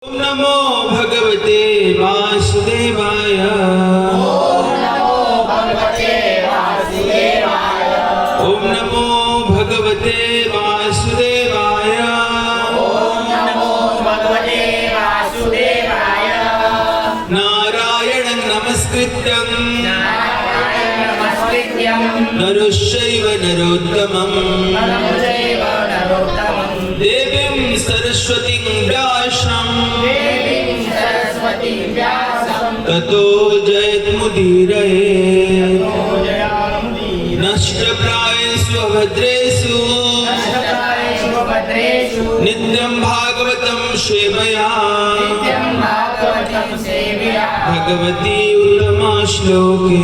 ओम नमो भगवते वासुदेवाय। ओम नमो भगवते वासुदेवाय। ओम नमो भगवते वासुदेवाय। ओम नमो भगवते वासुदेवाय। नारायणं नमस्कृत्यं नारायणं नमस्कृत्यं नरश्चैव नरोत्तमं नरश्चैव नरोत्तमं देवीं सरस्वतीं व्यासं देवीं सरस्वतीं व्यासं ततो जयत्मुदीरये। नष्टप्रायेषु भद्रेषु नष्टप्रायेषु भद्रेषु नित्यं भागवतं सेवया नित्यं भागवतं सेवया भगवती उत्तमा श्लोके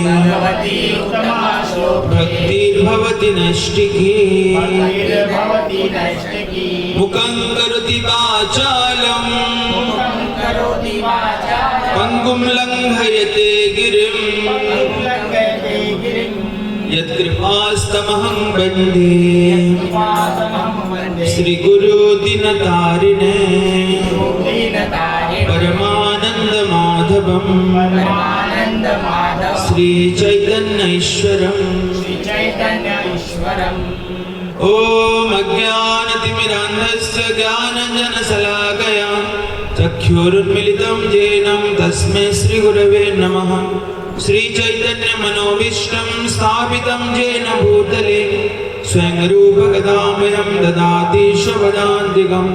भगवती उत्तमा श्लोके भक्तिर्भवति नैष्टिकी भक्तिर्भवति नैष्टिकी मुखं करोति वाचालं मुखं करोति वाचालं पङ्गुं लङ्घयते गिरिं लङ्घयते गिरिं यत्कृपास्तमहं वन्दे उपासमहं वन्दे श्रीगुरुदिनतारिणे दीनतारिणे परमानन्दमाधवं परमानन्दमाधवं श्रीचैतन्यैश्वरम् श्रीचैतन्यईश्वरम् ॐ अज्ञानतिमिरान्धस्य ज्ञानञ्जनशलाकया चक्षुरुन्मिलितं येन तस्मै श्रीगुरवे नमः। श्रीचैतन्यमनोभीष्टं स्थापितं येन भूतले स्वयं रूपकदामयं ददाति स्वपदान्तिकं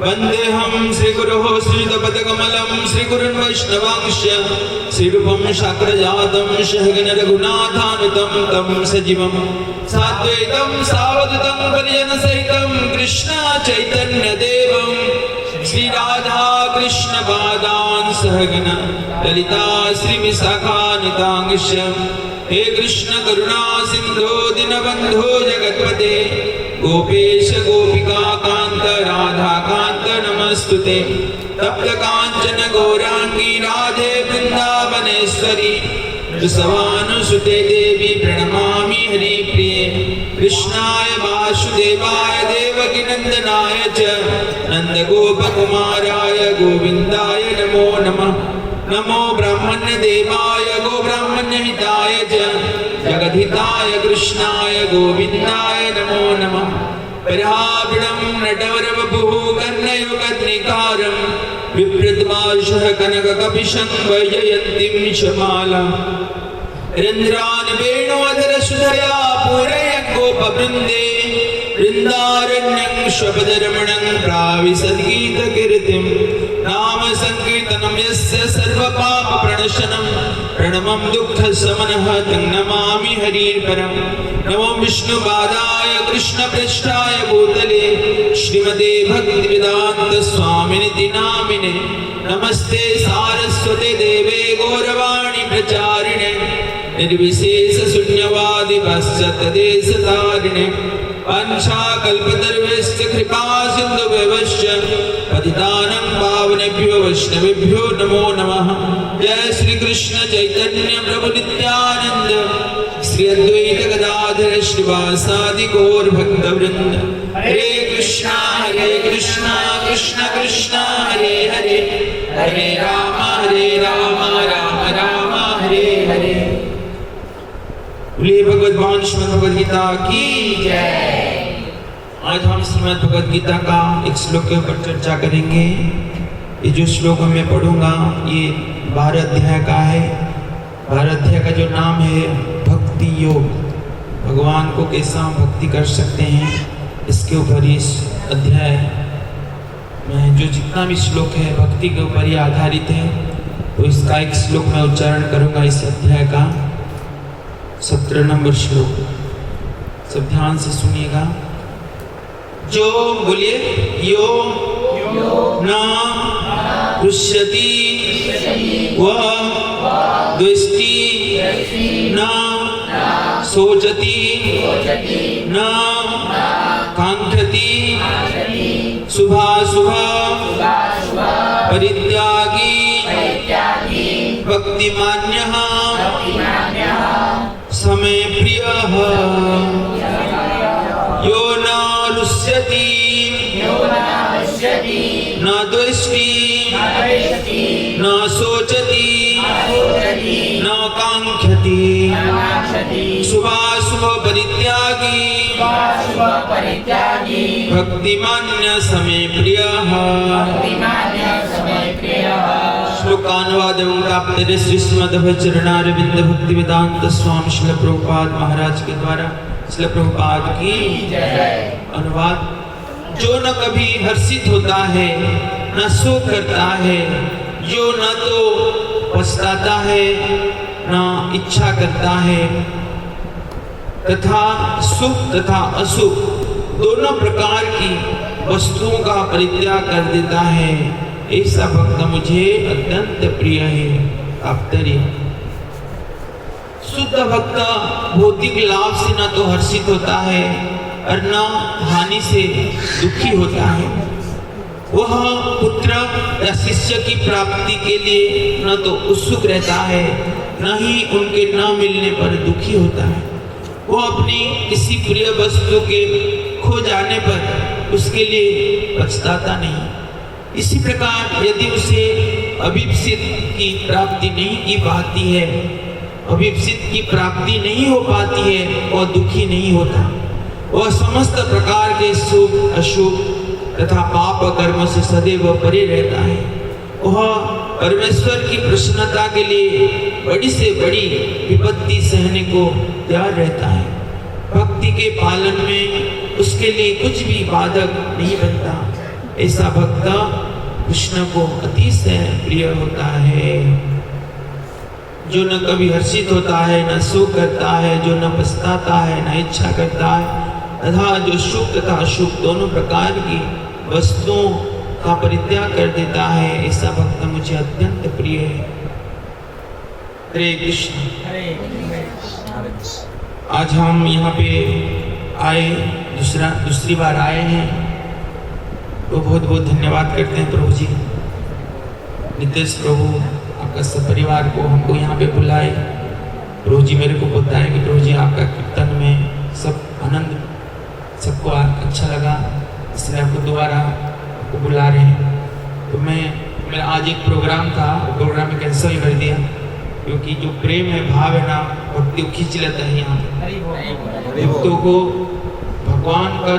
वन्देऽहं श्रीगुरोः श्रीयुतपदकमलं श्रीगुरुन् वैष्णवांश्च श्रीरूपं शाक्रजातं सहगण रघुनाथानुतं तं सजीवं साद्वैतं सावधूतं परिजनसहितं कृष्ण चैतन्यदेवं श्रीराधा कृष्ण पादान् सहगण ललिता श्रीविशाखान्वितांश्च हे कृष्ण करुणा सिन्धो दीनबन्धो जगत्पते गोपेश गोपिका कान्त राधा कान्त नमस्तुते तप्त काञ्चन गौराङ्गी राधे वृन्दावनेश्वरी वृषभानुसुते देवी प्रणमामि हरिप्रिये कृष्णाय वासुदेवाय देवकीनन्दनाय च नन्दगोपकुमाराय गोविन्दाय नमो नमः। नमो ब्रह्मण्यदेवाय गोब्राह्मण्यहिताय च जगद्धिताय कृष्णाय गोविन्दाय नमो नमः। प्रहापिणं नटवरवपुः कर्णयुगनिकारं विप्रद्भाषः कनककपिशं वैजयन्तीं च मालां रन्ध्रान् वेणुअधरसुधया पूरयन् गोपवृन्दे वृन्दारण्यं स्वपदरमणं प्राविशद्गीतकीर्तिं नाम संकीर्तनं यस्य सर्वपापप्रणशनं प्रणमं दुःखशमनः तं नमामि हरिर्परं। नमो विष्णुपादाय कृष्णप्रेष्ठाय भूतले श्रीमते भक्तिवेदान्त स्वामिनिति नामिने नमस्ते सारस्वते देवे गौरवाणी प्रचारिणे निर्विशेष शून्यवादि पाश्चात्यदेशतारिणे वाञ्छाकल्पतरुभ्यश्च कृपा सिन्धुभ्यश्च पतितानां पावनेभ्यो वैष्णवेभ्यो नमो नमः। जय श्री कृष्ण चैतन्य प्रभु नित्यानंद श्री अद्वैत गदाधर श्रीवासादि गौर भक्तवृंद। हरे कृष्णा कृष्ण कृष्ण हरे हरे हरे राम राम राम हरे हरे। बोलिए भगवद्वान श्रीमद् भगवद गीता की जय। आज हम श्रीमद् भगवद गीता का एक श्लोक के ऊपर चर्चा करेंगे। ये जो श्लोक मैं पढ़ूंगा ये 12 अध्याय का है। 12 अध्याय का जो नाम है भक्ति योग, भगवान को कैसा हम भक्ति कर सकते हैं, इसके ऊपर इस अध्याय में जो जितना भी श्लोक है भक्ति के ऊपर ही आधारित है। तो इसका एक श्लोक मैं उच्चारण करूंगा इस अध्याय का, 17 नंबर श्लोक। सब ध्यान से सुनिएगा। जो बोलिए यो न रुष्यति व द्वेष्टि न शोचति न कांक्षति शुभाशुभ परित्यागी भक्तिमान्यः समे प्रियः यो न रुष्यति न द्वेष्टि द्वेषति न शोचति शोचति न काङ्क्षति काङ्क्षति शुभाशुभ परित्यागी शुभाशुभ परित्यागी भक्तिमान्य समे प्रियः भक्तिमान्य समय प्रियः श्लोकानुवादं प्राप्तरे श्री श्रीमद्भजचरणारविंद भक्ति वेदांत स्वामी श्रील प्रभुपाद महाराज के द्वारा श्रील प्रभुपाद की जय अनुवाद। जो न कभी हर्षित होता है न शोक करता है, जो न तो पछताता है न इच्छा करता है, तथा सुख तथा अशुभ दोनों प्रकार की वस्तुओं का परित्याग कर देता है, ऐसा भक्त मुझे अत्यंत प्रिय है। तात्पर्य, शुद्ध भक्त भौतिक लाभ से न तो हर्षित होता है और न हानि से दुखी होता है। वह पुत्र या शिष्य की प्राप्ति के लिए न तो उत्सुक रहता है, न ही उनके न मिलने पर दुखी होता है। वह अपनी किसी प्रिय वस्तु के खो जाने पर उसके लिए पछताता नहीं। इसी प्रकार यदि उसे अभिप्सित की प्राप्ति नहीं की पाती है, अभिप्सित की प्राप्ति नहीं हो पाती है, वह दुखी नहीं होता। वह समस्त प्रकार के शुभ अशुभ तथा पाप कर्म से सदैव परे रहता है। वह परमेश्वर की प्रसन्नता के लिए बड़ी से बड़ी विपत्ति सहने को तैयार रहता है। भक्ति के पालन में उसके लिए कुछ भी बाधक नहीं बनता। ऐसा भक्त कृष्ण को अतिशय प्रिय होता है। जो न कभी हर्षित होता है, न शोक करता है, जो न पछताता है, न इच्छा करता है, तथा जो शुभ तथा अशुभ दोनों प्रकार की वस्तुओं का परित्याग कर देता है, ऐसा भक्त मुझे अत्यंत प्रिय है। हरे कृष्ण। हरे आज हम यहाँ पे आए, दूसरी बार आए हैं, तो बहुत बहुत धन्यवाद करते हैं प्रभु जी, नितेश प्रभु, आपका सब परिवार को हमको यहाँ पे बुलाए। प्रभु जी मेरे को बताए कि प्रभु जी आपका कीर्तन में सब आनंद सबको अच्छा लगा, इसलिए आपको दोबारा आपको बुला रहे हैं। तो मेरा आज एक प्रोग्राम था, प्रोग्राम में कैंसिल कर दिया, क्योंकि जो प्रेम है, भाव है ना, भक्ति खींच लेता है यहाँ भक्तों को। भगवान का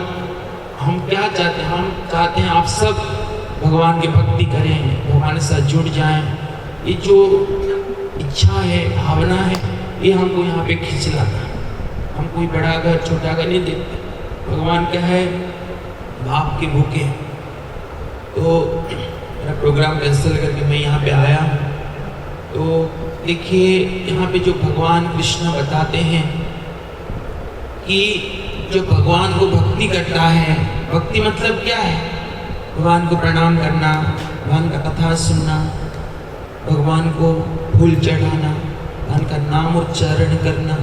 हम क्या चाहते हैं? हम चाहते हैं आप सब भगवान की भक्ति करें, भगवान के साथ जुड़ जाएं। ये जो इच्छा है, भावना है, ये हमको यहाँ पे खींच लाता है। हम कोई बड़ा घर छोटा घर नहीं देखते। भगवान क्या है? भाव के भूखे। तो मेरा प्रोग्राम कैंसिल करके मैं यहाँ पे आया। तो देखिए यहाँ पे जो भगवान कृष्ण बताते हैं कि जो भगवान को भक्ति करता है, भक्ति मतलब क्या है? भगवान को प्रणाम करना, भगवान का कथा सुनना, भगवान को फूल चढ़ाना, भगवान का नाम उच्चारण करना,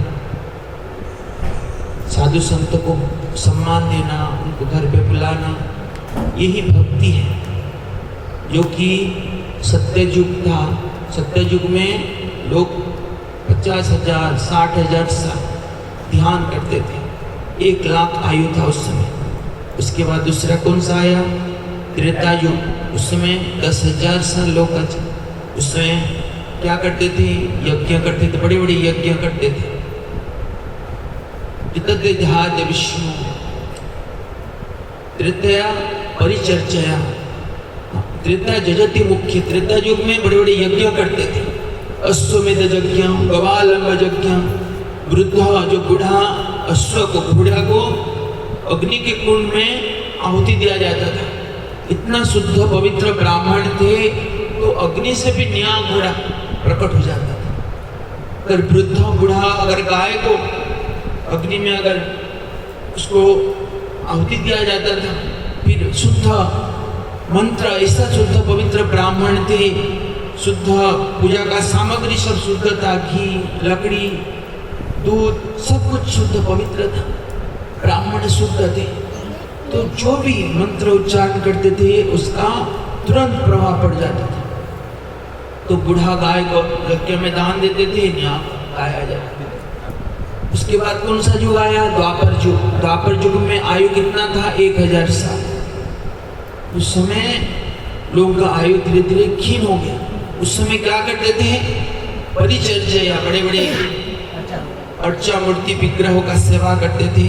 साधु संत को सम्मान देना, उनको घर पे बुलाना, यही भक्ति है। जो कि सत्ययुग था, सत्ययुग में लोग 50,000 60,000 साल ध्यान करते थे। 1,00,000 आयु था उस समय। उसके बाद दूसरा कौन सा आया? त्रेता युग। उस समय 10,000 साल लोग उसमें क्या करते थे? यज्ञ करते थे, बड़े बड़े यज्ञ करते थे। विष्णु त्रेता परिचर्चया, त्रेता जजति मुख्य। त्रेता युग में बड़े बड़े यज्ञ करते थे, अश्वमेध यज्ञ, गवालंब यज्ञ। वृद्ध जो बूढ़ा अश्व को, बूढ़ा को अग्नि के कुंड में आहुति दिया जाता था। इतना शुद्ध पवित्र ब्राह्मण थे, तो अग्नि से भी नया घोड़ा प्रकट हो जाता था। अगर वृद्ध बूढ़ा अगर गाय को अग्नि में अगर उसको आहुति दिया जाता था, फिर शुद्ध मंत्र, ऐसा शुद्ध पवित्र ब्राह्मण थे। शुद्ध पूजा का सामग्री सब शुद्ध था, घी, लकड़ी, दूध, सब कुछ शुद्ध पवित्र था। ब्राह्मण शुद्ध थे, तो जो भी मंत्र उच्चारण करते थे उसका तुरंत प्रभाव पड़ जाता था। तो बूढ़ा गाय को यज्ञ में दान देते थे, यहाँ गाय आ जाती थी। उसके बाद कौन सा युग आया? द्वापर युग। द्वापर युग में आयु कितना था? 1,000 साल। उस समय लोगों का आयु धीरे धीरे क्षीण हो गया। उस समय क्या करते थे, परिचर्या, बड़े बड़े अर्चा मूर्ति विग्रहों का सेवा करते थे,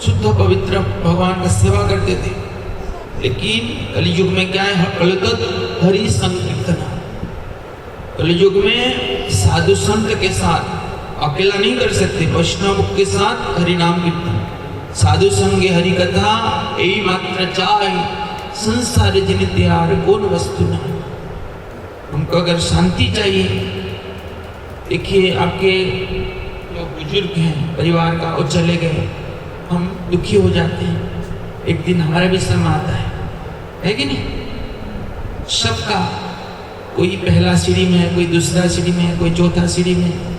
शुद्ध पवित्र भगवान का सेवा करते थे। लेकिन कलयुग में क्या है, कलतत हरि संकीर्तना। कलयुग में साधु संत के साथ अकेला नहीं कर सकते, वैष्णव के साथ हरि नाम कीर्तन, साधु संगे हरि कथा यही मात्र चाहे, संसार जिन त्यार कौन वस्तु ना। हमको अगर शांति चाहिए, देखिए आपके जो बुजुर्ग हैं परिवार का, वो चले गए, हम दुखी हो जाते हैं। एक दिन हमारा भी समय आता है कि नहीं? सबका, कोई पहला सीढ़ी में है, कोई दूसरा सीढ़ी में है, कोई चौथा सीढ़ी में है।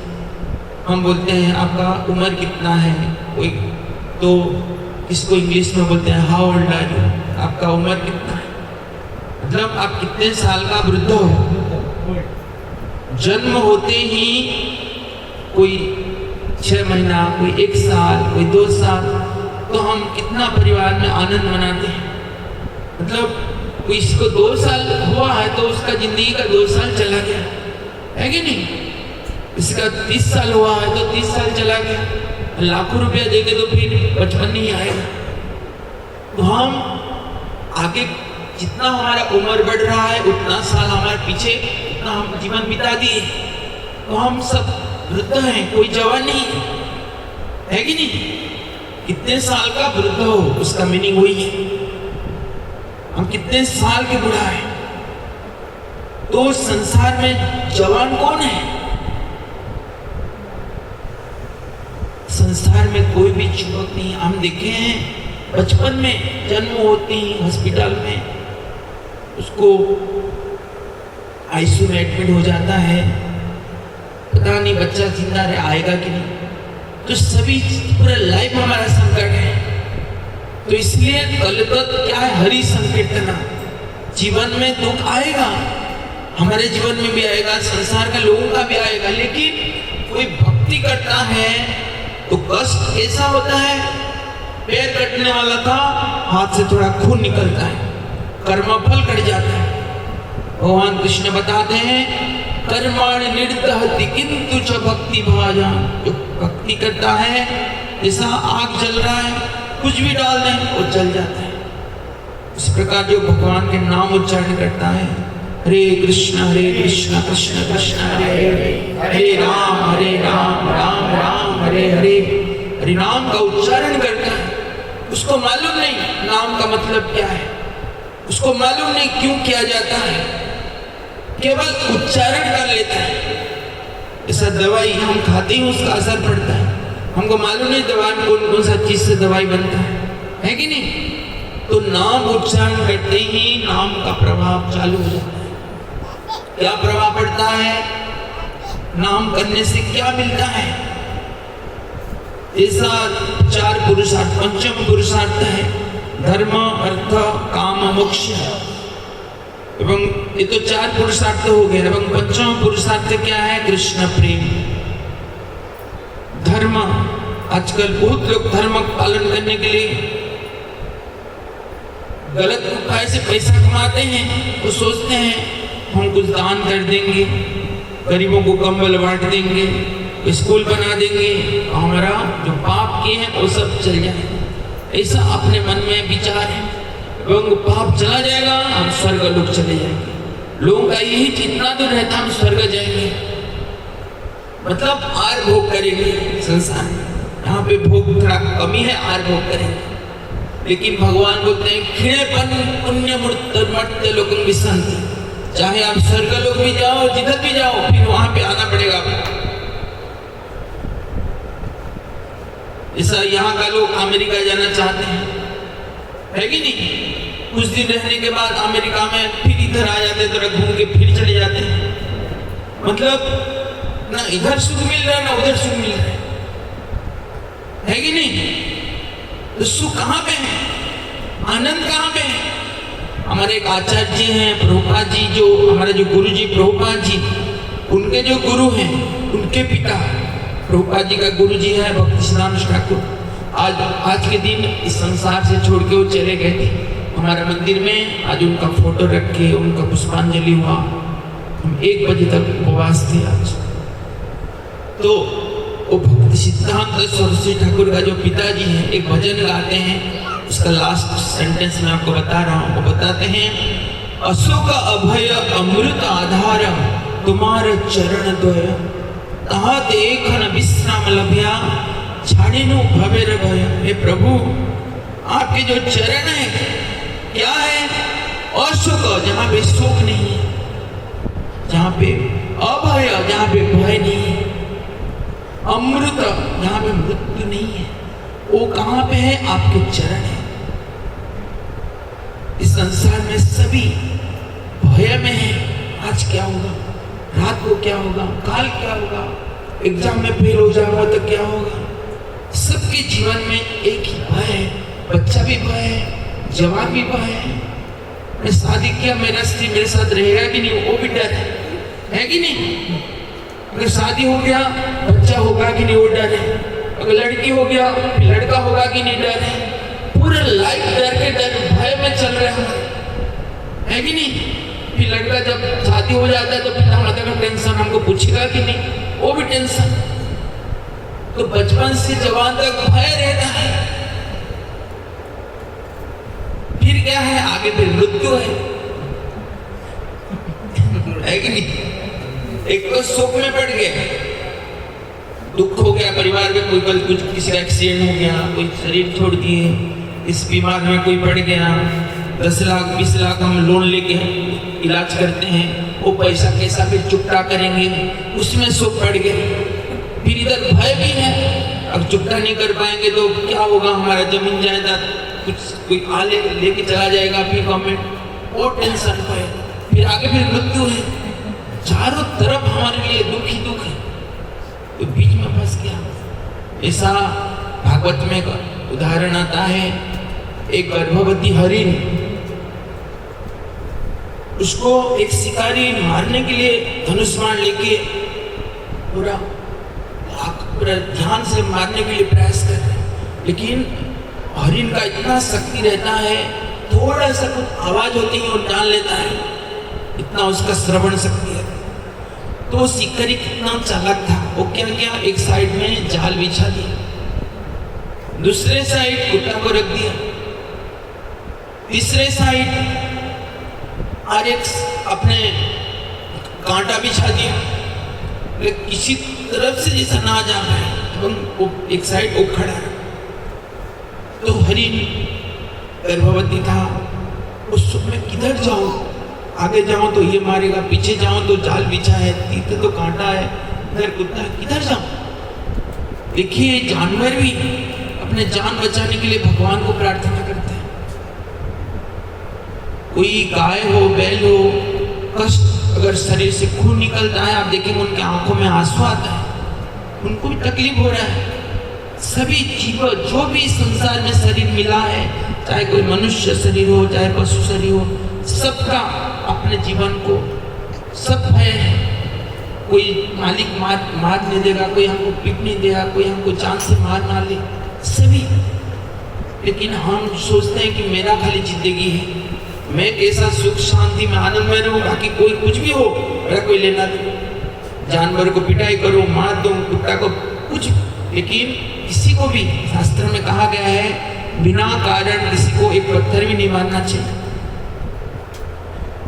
हम बोलते हैं आपका उम्र कितना है, कोई तो इसको इंग्लिश में बोलते हैं हाउ ओल्ड आर यू, आपका उम्र कितना है, मतलब आप कितने साल का वृद्ध हो। जन्म होते ही कोई 6 महीना, कोई 1 साल, कोई 2 साल, तो हम कितना परिवार में आनंद मनाते हैं। मतलब कोई इसको 2 साल हुआ है तो उसका जिंदगी का 2 साल चला गया है कि नहीं? इसका 30 साल हुआ है तो 30 साल चला गया। लाखों रुपया देंगे तो फिर बचपन नहीं आएगा। तो हम आगे जितना हमारा उम्र बढ़ रहा है, उतना साल हमारे पीछे, उतना हम जीवन बिता दिए, तो हम सब वृद्ध हैं, कोई जवान नहीं है कि नहीं? कितने साल का वृद्ध हो, उसका मीनिंग वही है, हम कितने साल के बुढ़ा है। तो संसार में जवान कौन है? संसार में कोई भी युवक नहीं। हम देखे हैं बचपन में जन्म होते ही हॉस्पिटल में उसको आईसीयू में एडमिट हो जाता है, पता नहीं बच्चा जिंदा रहे आएगा कि नहीं। तो सभी पूरा लाइफ हमारा संकट है। तो इसलिए कलतत क्या है, हरि संकीर्तना। जीवन में दुख आएगा, हमारे जीवन में भी आएगा, संसार का लोगों का भी आएगा, लेकिन कोई भक्ति करता है तो कष्ट कैसा होता है? पैर कटने वाला था, हाथ से थोड़ा खून निकलता है, कर्मफल कट जाता है। भगवान कृष्ण बताते हैं कर्माणि निर्दहति किंतु च भक्ति भाजान। जो भक्ति करता है, जैसा आग जल रहा है, कुछ भी डाल दें वो जल जाता है। इस प्रकार जो भगवान के नाम उच्चारण करता है, हरे कृष्ण कृष्ण कृष्ण हरे हरे, हरे राम राम राम हरे हरे, हरि नाम का उच्चारण करता है। उसको मालूम नहीं नाम का मतलब क्या है, उसको मालूम नहीं क्यों किया जाता है, केवल उच्चारण कर लेता है। ऐसा दवाई हम खाते हैं उसका असर पड़ता है, हमको मालूम नहीं दवाई कौन कौन सा चीज से दवाई बनता है कि नहीं? तो नाम उच्चारण करते ही नाम का प्रभाव चालू हो जाता है। क्या प्रभाव पड़ता है? नाम करने से क्या मिलता है? ऐसा 4 पुरुषार्थ, पंचम पुरुषार्थ है धर्म अर्थ काम मोक्ष। एवं ये तो 4 पुरुषार्थ हो गए। एवं पंचम पुरुषार्थ क्या है? कृष्ण प्रेम। धर्म, आजकल बहुत लोग धर्म पालन करने के लिए गलत उपाय से पैसा कमाते हैं। वो सोचते हैं हम कुछ दान कर देंगे, गरीबों को कंबल बांट देंगे, स्कूल बना देंगे, हमारा जो पाप किए हैं वो सब चल जाएगा। ऐसा अपने मन में विचार है। एवं पाप चला जाएगा, हम स्वर्ग लोग चले जाएंगे। लोगों का यही इतना तो रहता, हम स्वर्ग जाएंगे, मतलब आर भोग करेंगे। संसार यहाँ पे भोग थोड़ा कमी है, आर भोग करेंगे। लेकिन भगवान बोलते हैं क्षीणेपन पुण्य मर्त्य लोकं विसन्ति। चाहे आप स्वर्ग लोग भी जाओ, जिधर भी जाओ, फिर वहां पे आना पड़ेगा आपको। ऐसा यहाँ का लोग अमेरिका जाना चाहते हैं, है कि नहीं? कुछ दिन रहने के बाद अमेरिका में फिर इधर आ जाते, थोड़ा घूम के फिर चले जाते हैं। मतलब ना इधर सुख मिल रहा है ना उधर सुख मिल रहा है कि नहीं? तो सुख कहाँ पे है, आनंद कहाँ पे है? हमारे एक आचार्य जी हैं प्रभुपाद जी, जो हमारे जो गुरु जी प्रभुपाद जी, उनके जो गुरु हैं, उनके पिता प्रभुपाद जी का गुरु जी है भक्ति सिद्धांत ठाकुर। आज के दिन इस संसार से छोड़ के वो चले गए थे। हमारे मंदिर में आज उनका फोटो रख के उनका पुष्पांजलि हुआ। हम 1 बजे तक उपवास थे आज। तो वो भक्ति सिद्धांत सरस्वती ठाकुर का जो पिताजी हैं एक भजन गाते हैं, उसका लास्ट सेंटेंस मैं आपको बता रहा हूँ। वो बताते हैं, अशोक अभय अमृत आधार तुम्हारे चरण द्वय, तहात एक न विश्राम लभ्या छाड़िनु भवेर भय। हे प्रभु, आपके जो चरण है क्या है? अशोक, जहाँ पे शोक नहीं है, जहाँ पे अभय, जहाँ पे भय नहीं है, अमृत, जहाँ पे मृत्यु नहीं है, वो कहाँ पे है? आपके चरण है। इस संसार में सभी भय में है। आज क्या होगा, रात को क्या होगा, काल क्या होगा, एग्जाम में फेल हो जाऊंगा तो क्या होगा। सबके जीवन में एक ही भय है। बच्चा भी भय है, जवान भी भय है। मैं शादी किया, मेरा स्त्री मेरे साथ रहेगा कि नहीं, वो भी डर है कि नहीं। अगर शादी हो गया, बच्चा होगा कि नहीं, वो डर है। अगर लड़की हो गया, लड़का होगा कि नहीं, डर है। पूरे लाइफ डर के डर भय में चल रहे हैं, है कि नहीं। फिर लड़का जब शादी हो जाता है तो पिता माता का टेंशन, हमको पूछेगा कि नहीं, वो भी टेंशन। तो बचपन से जवान तक भय रहता है। फिर क्या है, आगे फिर मृत्यु है कि नहीं। एक तो शोक में पड़ गया, दुख हो गया परिवार में, कोई कल कुछ किसी का एक्सीडेंट हो गया, कोई शरीर छोड़ दिए, इस बीमार में कोई पड़ गया, 10 लाख 20 लाख हम लोन लेके इलाज करते हैं, वो पैसा कैसा फिर चुकता करेंगे, उसमें शोक पड़ गया। फिर इधर भय भी है, अब चुकता नहीं कर पाएंगे तो क्या होगा, हमारा जमीन जायदाद कुछ कोई आले लेके चला जाएगा, फिर गवर्नमेंट, वो टेंशन है। फिर आगे फिर मृत्यु है। चारों तरफ हमारे लिए दुख ही दुख है, तो बीच में फंस गया। ऐसा भागवत में उदाहरण आता है, एक गर्भवती हरिण, उसको एक शिकारी मारने के लिए धनुष बाण लेके पूरा ध्यान से मारने के लिए प्रयास कर रहे हैं, लेकिन हरिण का इतना शक्ति रहता है, थोड़ा सा कुछ आवाज होती है और जान लेता है, इतना उसका श्रवण शक्ति है। तो वो शिकारी कितना चालाक था, वो क्या किया, एक साइड में जाल बिछा दिया, दूसरे साइड कुत्ता को रख दिया, तीसरे साइड और एक अपने कांटा बिछा दिया, लेकिन किसी तरफ से जैसा ना जा पाए, वो एक साइड वो खड़ा है। तो हरिण गर्भवती था, उस समय मैं किधर जाऊं, आगे जाऊं तो ये मारेगा, पीछे जाऊं तो जाल बिछा है, तीसरे तो कांटा है, इधर कुत्ता है, किधर जाऊं। देखिए, जानवर भी अपने जान बचाने के लिए भगवान को प्रार्थना करते हैं। कोई गाय हो, बैल हो, कष्ट अगर शरीर से खून निकलता है, आप देखेंगे उनके आंखों में आंसू आता है, उनको भी तकलीफ हो रहा है। सभी जीव जो भी संसार में शरीर मिला है, चाहे कोई मनुष्य शरीर हो, चाहे पशु शरीर हो, सबका अपने जीवन को सब भय है। कोई मालिक मार नहीं देगा, कोई हमको पीट नहीं देगा, कोई हमको जान से मार ना ले, सभी। लेकिन हम सोचते हैं कि मेरा खाली जिंदगी है, मैं कैसा सुख शांति में आनंद में रहूं, बाकी कोई कुछ भी हो, मेरा कोई लेना नहीं। जानवर को पिटाई करूं, मार दूं, कुत्ता को कुछ, लेकिन किसी को भी शास्त्र में कहा गया है, बिना कारण किसी को एक पत्थर भी नहीं मारना चाहिए।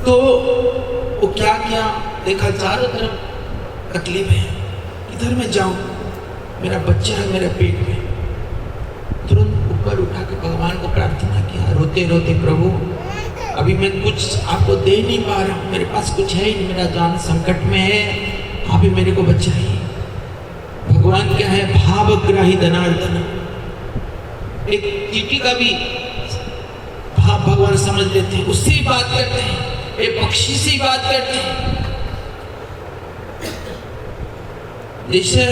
तो वो क्या किया, देखा चारों तरफ तकलीफ है, किधर मैं जाऊं, मेरा बच्चा है मेरे पेट में। तुरंत ऊपर उठा के भगवान को प्रार्थना किया, रोते रोते, प्रभु अभी मैं कुछ आपको दे नहीं पा रहा हूँ, मेरे पास कुछ है ही नहीं, मेरा जान संकट में है, आप ही मेरे को बचाइए। भगवान क्या है, भावग्राही धनार्दन। एक चींटी का भी भाव भगवान समझ लेते हैं, उससे ही बात करते हैं, एक पक्षी से ही बात करते हैं। जैसे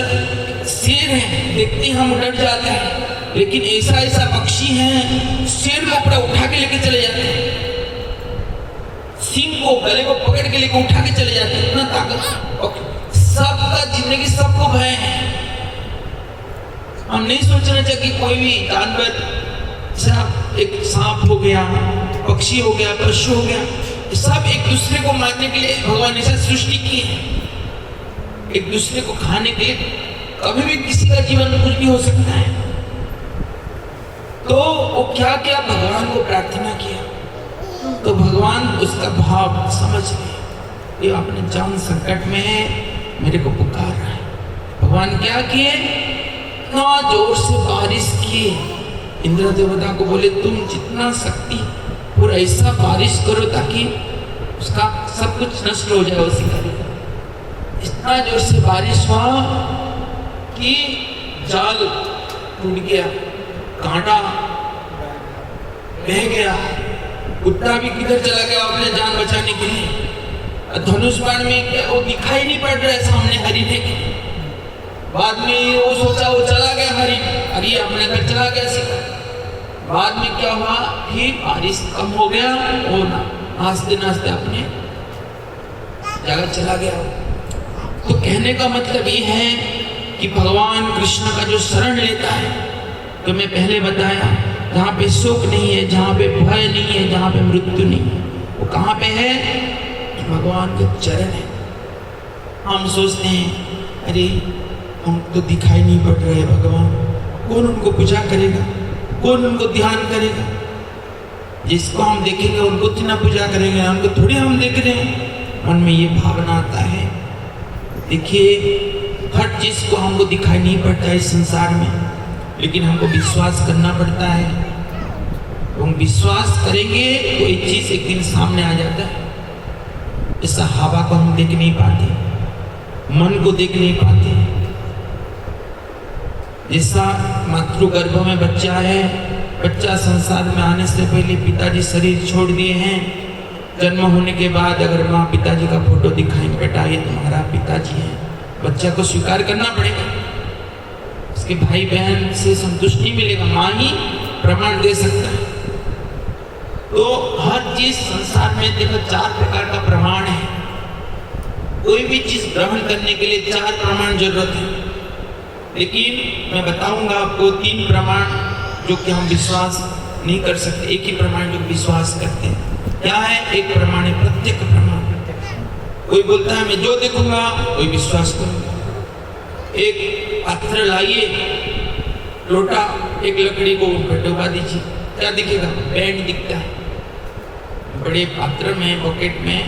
शेर है, देखते हम डर जाते हैं, लेकिन ऐसा ऐसा पक्षी है, शेर को अपना उठा के लेके चले जाते हैं, सिंह को गले को पकड़ के लेके उठा के चले जाते हैं, इतना ताकत। सबका जिंदगी सबको भय है। हम नहीं सोचना चाहिए कि कोई भी जानवर, एक सांप हो गया, पक्षी हो गया, पशु हो गया, सब एक दूसरे को मारने के लिए भगवान ऐसा सृष्टि की है, एक दूसरे को खाने के लिए। कभी भी किसी का जीवन कुछ भी हो सकता है। तो वो क्या क्या भगवान को प्रार्थना किया, तो भगवान उसका भाव समझ गए, ये अपने जान संकट में है, मेरे को पुकार रहा है। भगवान क्या किए, इतना जोर से बारिश किए, इंद्र देवता को बोले तुम जितना शक्ति और ऐसा बारिश करो ताकि उसका सब कुछ नष्ट हो जाए उसी का। इतना जोर से बारिश हुआ कि जाल टूट गया, कांटा बह गया, कुत्ता भी किधर चला गया अपने जान बचाने के लिए। धनुष बाण में क्या वो दिखाई नहीं पड़ रहा है सामने हरिण है। बाद में वो सोचा वो चला गया हरिण, अरे अपने घर चला गया सीधा। बाद में क्या हुआ, फिर बारिश कम हो गया, वो नाचते नाचते अपने जगह चला गया। तो कहने का मतलब ये है कि भगवान कृष्ण का जो शरण लेता है, तो मैं पहले बताया, जहाँ पे शोक नहीं है, जहाँ पे भय नहीं है, जहाँ पे मृत्यु नहीं है, वो कहाँ पे है, भगवान के चरण है। हम सोचते हैं अरे हम तो दिखाई नहीं पड़ रहे हैं भगवान, कौन उनको पूजा करेगा, कौन उनको ध्यान करेगा। जिसको हम देखेंगे उनको तो ना पूजा करेंगे, उनको थोड़ी हम देख रहे हैं। मन में ये भावना आता है। देखिए हर चीज को हमको दिखाई नहीं पड़ता है इस संसार में, लेकिन हमको विश्वास करना पड़ता है। हम विश्वास करेंगे तो एक चीज एक दिन सामने आ जाता है। ऐसा हवा को हम देख नहीं पाते, मन को देख नहीं पाते। जैसा मातृगर्भ में बच्चा है, बच्चा संसार में आने से पहले पिताजी शरीर छोड़ दिए हैं, जन्म होने के बाद अगर माँ पिताजी का फोटो दिखाएंगे, बेटा ये तुम्हारा पिताजी है, बच्चा को स्वीकार करना पड़ेगा। उसके भाई बहन से संतुष्टि मिलेगा, माँ ही प्रमाण दे सकता है। तो हर चीज संसार में देखो 4 प्रकार का प्रमाण है। कोई भी चीज ग्रहण करने के लिए 4 प्रमाण जरूरत है, लेकिन मैं बताऊंगा आपको 3 प्रमाण जो कि हम विश्वास नहीं कर सकते, एक ही प्रमाण जो विश्वास करते हैं। क्या है? एक प्रमाण है प्रत्यक्ष प्रमाण। कोई बोलता है मैं जो देखूंगा कोई विश्वास करूंगा। एक पात्र लाइए, लोटा, एक लकड़ी को ऊपर डुबा दीजिए, क्या दिखेगा? बैंड दिखता है। बड़े पात्र में पॉकेट में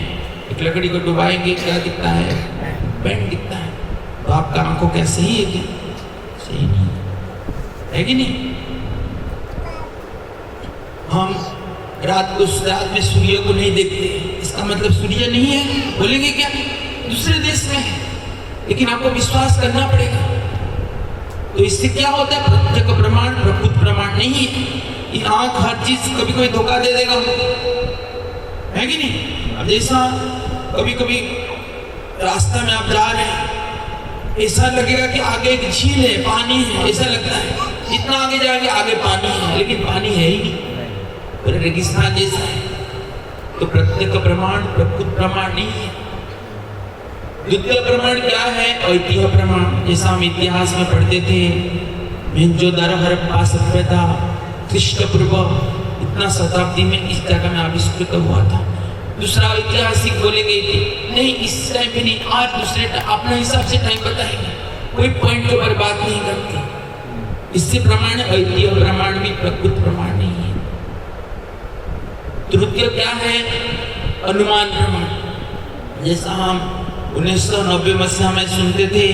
एक लकड़ी को डुबाएंगे, क्या दिखता है? बैंड दिखता है। तो आपका आंखों क्या सही है क्या? सही नहीं है कि नहीं? हम रात में सूर्य को नहीं देखते, इसका मतलब सूर्य नहीं है बोलेंगे क्या? दूसरे देश में है, लेकिन आपको विश्वास करना पड़ेगा। तो इससे क्या होता है? प्रत्यक्ष प्रमाण प्रभुत्व प्रमाण नहीं है। ये आंख हर चीज कभी कभी धोखा दे देगा, है कि नहीं? अब जैसा कभी कभी रास्ता में आप जा रहे हैं, ऐसा लगेगा कि आगे एक झील है, पानी है, ऐसा लगता है। जितना आगे जाएंगे आगे पानी है, लेकिन पानी है ही नहीं, रेगिस्तान जैसा है। तो प्रत्यक्ष प्रमाण प्रभुत्व प्रमाण नहीं है। द्वितीय प्रमाण क्या है? ऐतिह्य प्रमाण। जैसा हम इतिहास में पढ़ते थे, मोहनजोदड़ो हड़प्पा सभ्यता ख्रीष्टपूर्व इतना शताब्दी में इस जगह में आविष्कृत हुआ था। दूसरा ऐतिहासिक बोलेंगे नहीं, इस टाइम पे नहीं, आज दूसरे अपने हिसाब से टाइम बताएंगे, कोई पॉइंट को बर्बाद नहीं करते। इससे प्रमाण ऐतिह्य प्रमाण भी प्रभुत्व प्रमाण नहीं है। तृतीय क्या है? अनुमान प्रमाण। जैसा हम 1990 मसीहा में सुनते थे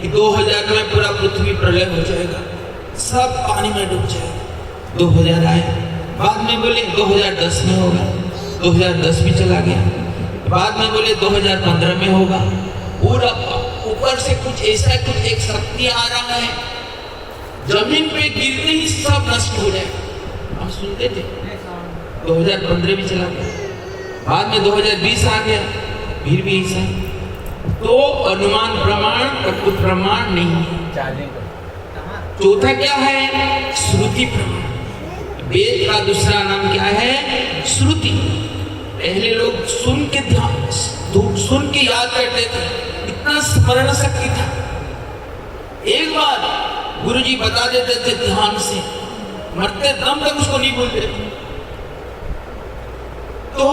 कि 2000 में पूरा पृथ्वी प्रलय हो जाएगा, सब पानी में डूब जाएगा। 2000 आया, बाद में बोले 2010 में होगा, 2010 भी चला गया। बाद में बोले 2015 में होगा। पूरा ऊपर से कुछ ऐसा कुछ एक शक्ति आ रहा है, जमीन पे गिरते ही सब नष्ट हो जाएगा। हम सुनते थे 2015 भी चला गया, बाद में 2020 आ गया, फिर भी ऐसा। तो अनुमान प्रमाण प्रभुत्व प्रमाण नहीं है। चौथा क्या है? श्रुति प्रमाण। वेद का दूसरा नाम क्या है? श्रुति। पहले लोग सुन के ध्यान सुन के याद करते थे, इतना स्मरण शक्ति था। एक बार गुरुजी बता देते थे ध्यान से, मरते दम तक उसको नहीं भूलते थे। तो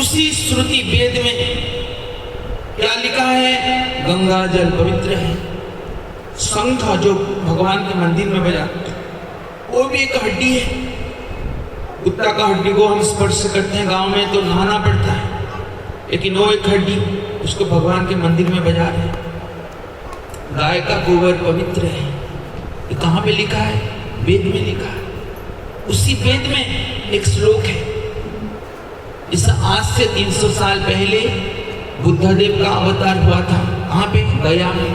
उसी श्रुति वेद में क्या लिखा है? गंगा जल पवित्र है। शंख जो भगवान के मंदिर में बजाते वो भी एक हड्डी है। कुत्ता का हड्डी को हम स्पर्श करते हैं गांव में तो नहाना पड़ता है, लेकिन वो एक हड्डी उसको भगवान के मंदिर में बजा रहे हैं। गाय का गोबर पवित्र है। ये कहाँ पे लिखा है? वेद में लिखा है। उसी वेद में एक श्लोक है। इस आज से 300 साल पहले बुद्धदेव का अवतार हुआ था। कहाँ पे? गया में।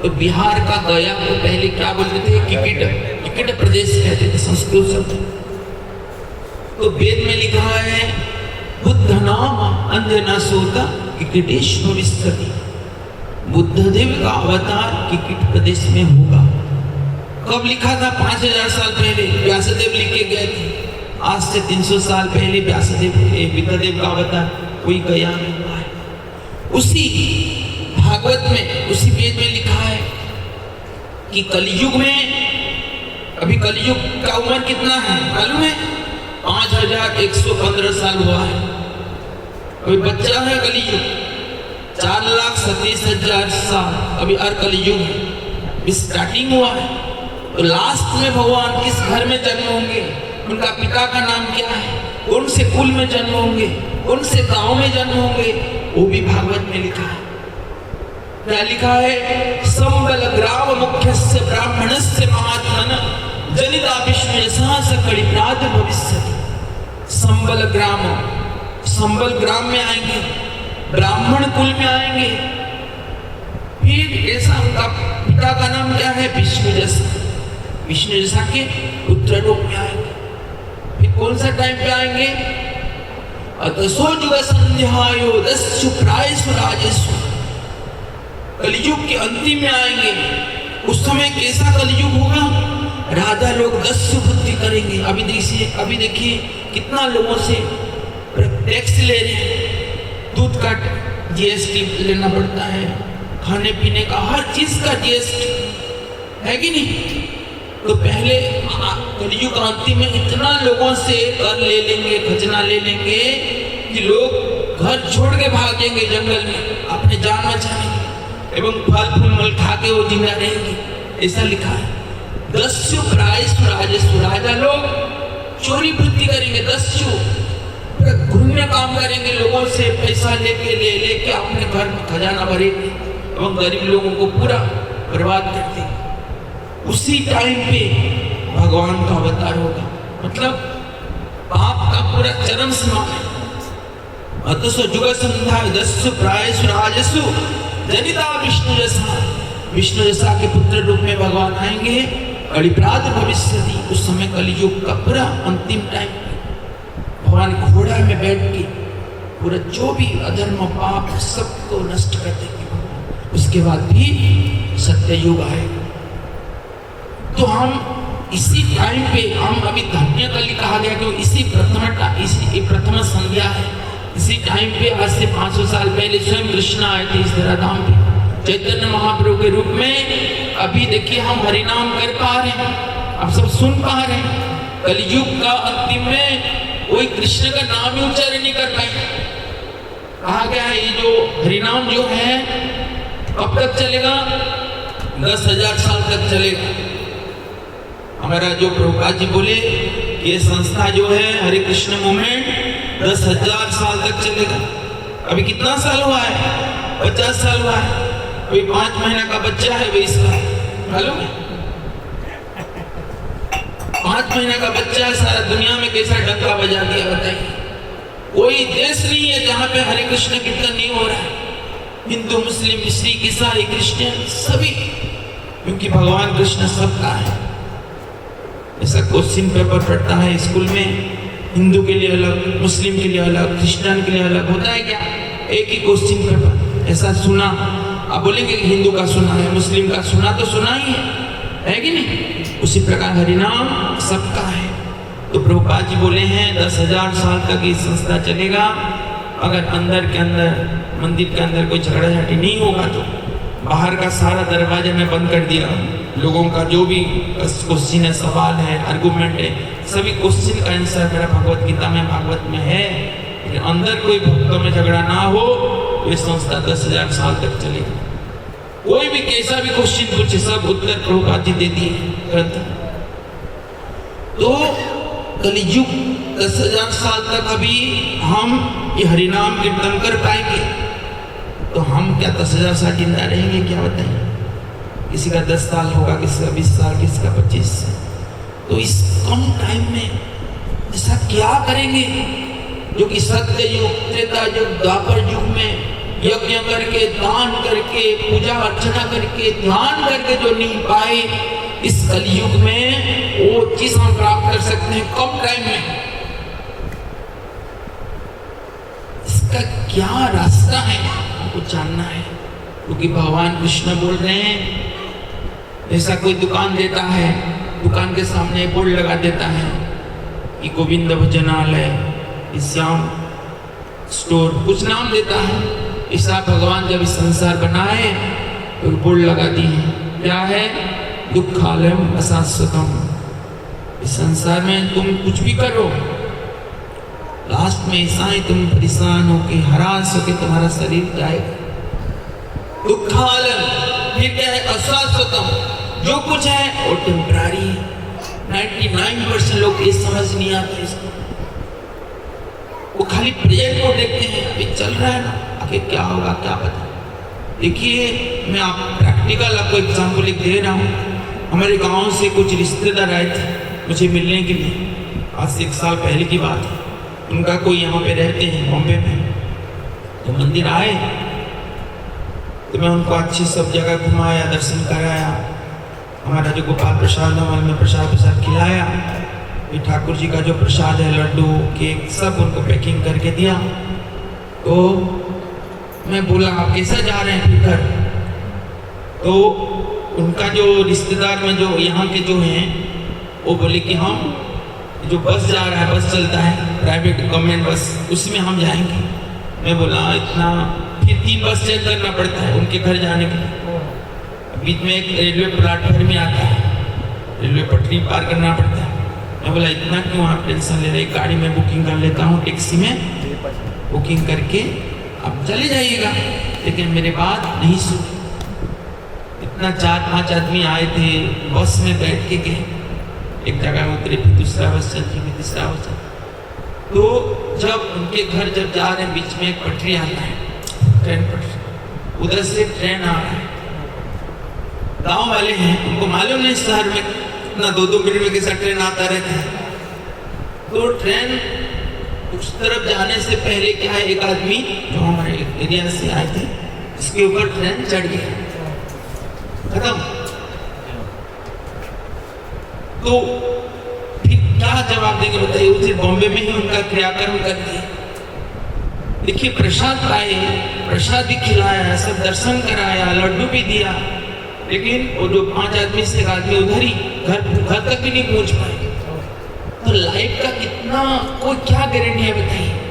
तो बिहार का गया को पहले क्या बोलते थे? किकिट प्रदेश कहते थे, संस्कृत शब्द। तो वेद में लिखा है बुद्ध नाम अंजना सोता किकिटेश भविष्यति। बुद्धदेव का अवतार किकिट प्रदेश में होगा। कब लिखा था? 5000 साल पहले व्यासदेव लिख के गए थे। आज से 300 साल पहले बुद्धदेव का अवतार कोई गया में हुआ है। उसी भागवत में, उसी वेद में लिखा है कि कलयुग में, अभी कलयुग का उम्र कितना है मालूम है? 5115 साल हुआ है। अभी बच्चा है कलयुग 4,37,000 साल। अभी और कलयुग है, स्टार्टिंग हुआ है। तो लास्ट में भगवान किस घर में जन्म होंगे, उनका पिता का नाम क्या है, कौन से कुल में जन्म होंगे, कौन से गांव में जन्म होंगे, वो भी भागवत में लिखा है। क्या लिखा है? संबल ग्राम मुख्यस्य ब्राह्मणस्य महात्मन जनिता विष्णु यशा सकड़ी प्राद भविष्यति। संबल ग्राम में आएंगे, ब्राह्मण कुल में आएंगे। फिर ऐसा उनका पिता का नाम क्या है? विष्णु जैसा के पुत्र रूप में आएंगे। फिर कौन सा टाइम पे आएंगे? अतसो युग संध्यायो दस्यु प्रायसु राजेषु। कलयुग के अंतिम में आएंगे। उस समय कैसा कलयुग होगा? राजा लोग दस्यु बुद्धि करेंगे। अभी देखिए कितना लोगों से टैक्स ले रहे हैं। दूध का जीएसटी लेना पड़ता है, खाने पीने का हर चीज का जीएसटी है कि नहीं? तो पहले कलयुग अंतिम में इतना लोगों से कर ले लेंगे, खजना ले लेंगे कि लोग घर छोड़ के भागेंगे जंगल में अपने जान बचाने एवं फल फूल मल खा के वो जिंदा रहेंगे। ऐसा लिखा है। दस्यु प्रायसु राजेषु। राजा लोग चोरी वृत्ति करेंगे। दस्यु घूमने काम करेंगे, लोगों से पैसा लेके अपने घर में खजाना भरेंगे एवं गरीब लोगों को पूरा बर्बाद कर देंगे। उसी टाइम पे भगवान का अवतार होगा। मतलब पाप का पूरा चरम सीमा है। अतसो युग संध्या दस्यु प्रायसु राजेषु जनिता विष्णु जैसा के पुत्र रूप में भगवान आएंगे। कलिप्राद भविष्यति। उस समय कलयुग का पूरा अंतिम टाइम भगवान घोड़ा में बैठ के पूरा जो भी अधर्म पाप सबको नष्ट कर देंगे। उसके बाद भी सत्य युग आएगा। तो हम इसी टाइम पे, हम अभी धन्य कली कहा गया कि इसी प्रथम संध्या है। इसी टाइम पे आज से 500 साल पहले स्वयं कृष्ण आए थे इस धराधाम पे चैतन्य महाप्रभु के रूप में। अभी देखिए हम हरिनाम कर पा रहे हैं, आप सब सुन पा रहे हैं। कलयुग का अंतिम में कोई कृष्ण का नाम ही उच्चारण नहीं कर पाए। कहा गया है ये जो हरिनाम जो है कब तक चलेगा? 10,000 साल तक चलेगा। हमारा जो प्रभुपाद जी बोले ये संस्था जो है हरे कृष्ण मूवमेंट 10,000 साल तक चलेगा। अभी कितना साल हुआ है? 50 साल हुआ है। अभी 5 महीना का बच्चा है 20 का, मालूम है? 5 महीना का बच्चा है, सारा दुनिया में कैसा डंका बजा दिया बताइए। कोई देश नहीं है जहाँ पे हरे कृष्ण कीर्तन नहीं हो रहा है। हिंदू मुस्लिम सिख ईसाई क्रिश्चियन सभी, क्योंकि भगवान कृष्ण सबका है। ऐसा क्वेश्चन पेपर पढ़ता है स्कूल में, हिंदू के लिए अलग, मुस्लिम के लिए अलग, क्रिश्चियन के लिए अलग होता है क्या? एक ही क्वेश्चन पेपर। ऐसा सुना, आप बोलेंगे कि हिंदू का सुना है, मुस्लिम का सुना तो सुना ही है कि नहीं? उसी प्रकार हरिनाम सबका है। तो प्रभुपाद जी बोले हैं 10,000 साल तक ये संस्था चलेगा। अगर अंदर के अंदर मंदिर के अंदर कोई झगड़ा झाटी नहीं होगा तो बाहर का सारा दरवाजा मैं बंद कर दिया। लोगों का जो भी क्वेश्चन है, सवाल है, आर्गुमेंट है, सभी क्वेश्चन का आंसर मेरा भगवत गीता में, भागवत में है। लेकिन अंदर कोई भक्तों में झगड़ा ना हो, ये संस्था 10,000 साल तक चलेगी। कोई भी कैसा भी क्वेश्चन पूछे, सब उत्तर प्रभुपाद जी दे दिए ग्रंथ। तो कलियुग 10,000 साल तक अभी हम ये हरिनाम कीर्तन कर पाएंगे, तो हम क्या 10,000 साल जिंदा रहेंगे, क्या बताइए? किसी का 10 साल होगा, किसी का 20 साल, किसी का 25 साल। तो इस कम टाइम में ऐसा क्या करेंगे जो कि सत्य युग, त्रेता युग, द्वापर युग में यज्ञ करके, दान करके, पूजा अर्चना करके, ध्यान करके जो नहीं पाए, इस कलयुग में वो चीज हम प्राप्त कर सकते हैं कम टाइम में। इसका क्या रास्ता है हमको जानना है, क्योंकि भगवान कृष्ण बोल रहे हैं, जैसा कोई दुकान देता है, दुकान के सामने बोर्ड लगा देता है कि गोविंद भजनालय, श्याम स्टोर, कुछ नाम देता है। ऐसा भगवान जब इस संसार बनाए तो बोर्ड लगा दी है, क्या है? दुखालयम अशाश्वतम। इस संसार में तुम कुछ भी करो, लास्ट में ऐसा ही तुम परेशान होके, हरास होके तुम्हारा शरीर जाएगा। दुखालयम, ये क्या है? अशाश्वतम। जो कुछ है वो टेम्पररी है। 99% लोग ये समझ नहीं आते इसको, वो खाली प्रेजेंट को देखते हैं, अभी चल रहा है ना, आगे क्या होगा क्या पता। देखिए, मैं आप प्रैक्टिकल आपको एग्जाम्पल दे रहा हूँ। हमारे गांव से कुछ रिश्तेदार आए थे मुझे मिलने के लिए, आज से 1 साल पहले की बात है। उनका कोई यहाँ पे रहते हैं बॉम्बे में, तो मंदिर आए तो मैं उनको अच्छी सब जगह घुमाया, दर्शन कराया, हमारा जो गोपाल प्रसाद हमारे में प्रसाद खिलाया, ये ठाकुर जी का जो प्रसाद है, लड्डू, केक, सब उनको पैकिंग करके दिया। तो मैं बोला आप कैसा जा रहे हैं फिर घर? तो उनका जो रिश्तेदार में जो यहाँ के जो हैं, वो बोले कि हम जो बस जा रहा है, बस चलता है प्राइवेट गवर्नमेंट बस, उसमें हम जाएंगे। मैं बोला इतना, फिर 3 बस चेंज करना पड़ता है उनके घर जाने के लिए। बीच में एक रेलवे प्लेटफॉर्म में आता है, रेलवे पटरी पार करना पड़ता है। मैं बोला इतना क्यों आप टेंशन ले रहे, गाड़ी में बुकिंग कर लेता हूँ, टैक्सी में बुकिंग करके आप चले जाइएगा। लेकिन मेरे बात नहीं सुनी। इतना 4-5 आदमी आए थे, बस में बैठ के गए, एक जगह उतरे, फिर दूसरा बस चलती, फिर तीसरा बस चलती। तो जब उनके घर जब जा रहे हैं, बीच में एक पटरी आता है, ट्रेन पटरी, उधर से ट्रेन आ रहा है। गांव वाले हैं, उनको मालूम नहीं शहर में इतना 2-2 मिनट में कैसा ट्रेन आता रहता है। तो ट्रेन उस तरफ जाने से पहले क्या है, एक आदमी जो हमारे एरिया से आए थे, इसके ऊपर ट्रेन चढ़ गया, खत्म। तो फिर क्या जवाब देंगे बताइए? उसे बॉम्बे में ही उनका क्रियाकर्म कर दिया। देखिए, प्रसाद पाए, प्रसाद भी खिलाया, सब दर्शन कराया, लड्डू भी दिया, लेकिन वो जो 5 आदमी से एक आदमी उधर ही घर तक भी नहीं पहुंच पाए। तो लाइफ का कितना, कोई क्या गारंटी है बताइए?